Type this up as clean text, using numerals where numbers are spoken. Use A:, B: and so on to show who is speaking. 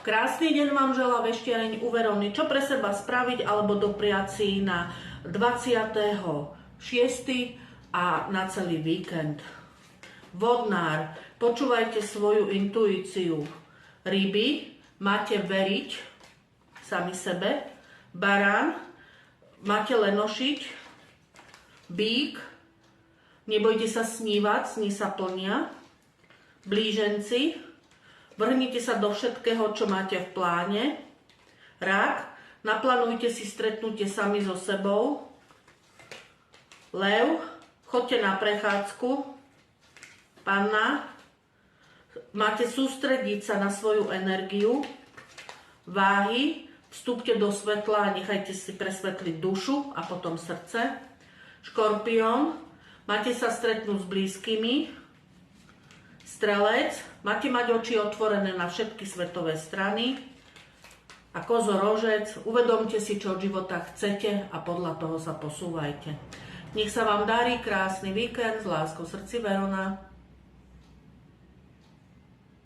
A: Krásny deň vám želá Veštereň u Verony. Čo pre seba spraviť alebo dopriať si na 26. a na celý víkend. Vodnár, počúvajte svoju intuíciu. Ryby, máte veriť sami sebe. Barán, máte lenošiť. Bík, nebojte sa snívať, sny sa plnia. Blíženci, vrhnite sa do všetkého, čo máte v pláne. Rák, naplánujte si stretnutie sami so sebou. Lev, choďte na prechádzku. Panna, máte sústrediť sa na svoju energiu. Váhy, vstúpte do svetla a nechajte si presvetliť dušu a potom srdce. Škorpión, máte sa stretnúť s blízkymi. Strelec, máte mať oči otvorené na všetky svetové strany. A kozorožec, uvedomte si, čo od života chcete a podľa toho sa posúvajte. Nech sa vám darí krásny víkend, s láskou v srdci Verona.